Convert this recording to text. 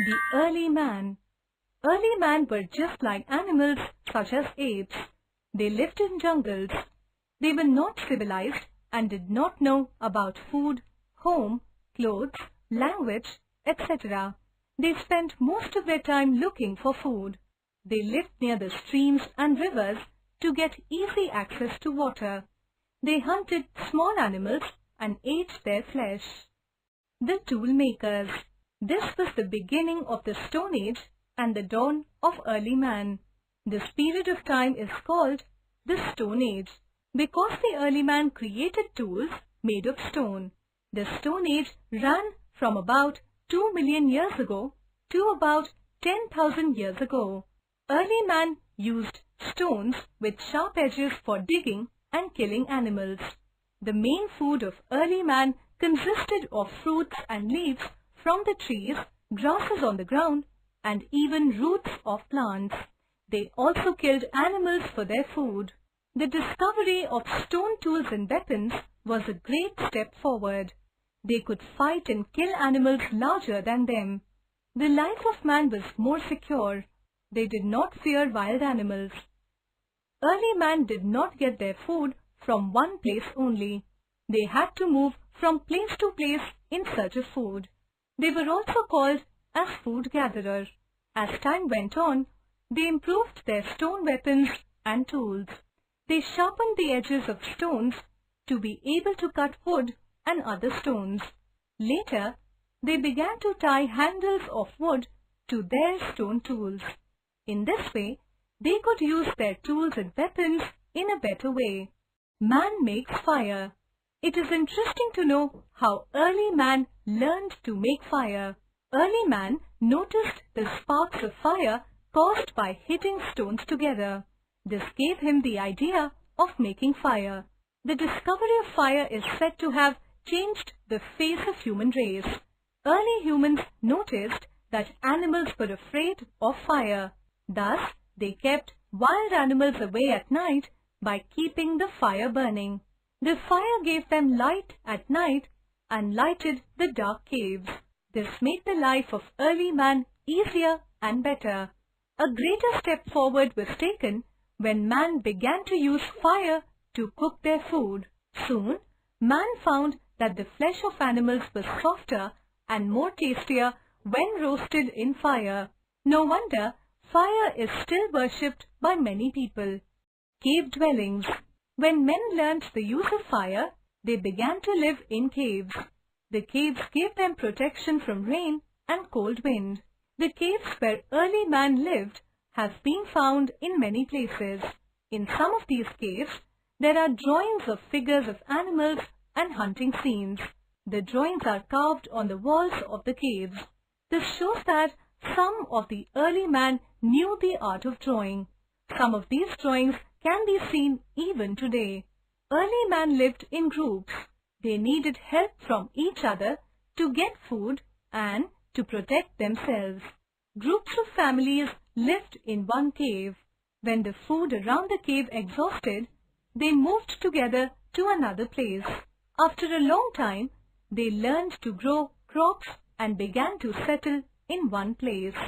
The early man. Early man were just like animals such as apes. They lived in jungles. They were not civilized and did not know about food, home, clothes, language, etc. They spent most of their time looking for food. They lived near the streams and rivers to get easy access to water. They hunted small animals and ate their flesh. The tool makers. This was the beginning of the Stone Age and the dawn of early man. This period of time is called the Stone Age because the early man created tools made of stone. The Stone Age ran from about 2 million years ago to about 10,000 years ago. Early man used stones with sharp edges for digging and killing animals. The main food of early man consisted of fruits and leaves from the trees, grasses on the ground, and even roots of plants. They also killed animals for their food. The discovery of stone tools and weapons was a great step forward. They could fight and kill animals larger than them. The life of man was more secure. They did not fear wild animals. Early man did not get their food from one place only. They had to move from place to place in search of food. They were also called as food gatherers. As time went on, they improved their stone weapons and tools. They sharpened the edges of stones to be able to cut wood and other stones. Later, they began to tie handles of wood to their stone tools. In this way, they could use their tools and weapons in a better way. Man makes fire. It is interesting to know how early man learned to make fire. Early man noticed the sparks of fire caused by hitting stones together. This gave him the idea of making fire. The discovery of fire is said to have changed the face of human race. Early humans noticed that animals were afraid of fire. Thus, they kept wild animals away at night by keeping the fire burning. The fire gave them light at night and lighted the dark caves. This made the life of early man easier and better. A greater step forward was taken when man began to use fire to cook their food. Soon, man found that the flesh of animals was softer and more tastier when roasted in fire. No wonder fire is still worshipped by many people. Cave dwellings. When men learned the use of fire, they began to live in caves. The caves gave them protection from rain and cold wind. The caves where early man lived have been found in many places. In some of these caves, there are drawings of figures of animals and hunting scenes. The drawings are carved on the walls of the caves. This shows that some of the early man knew the art of drawing. Some of these drawings can be seen even today. Early man lived in groups. They needed help from each other to get food and to protect themselves. Groups of families lived in one cave. When the food around the cave exhausted, they moved together to another place. After a long time, they learned to grow crops and began to settle in one place.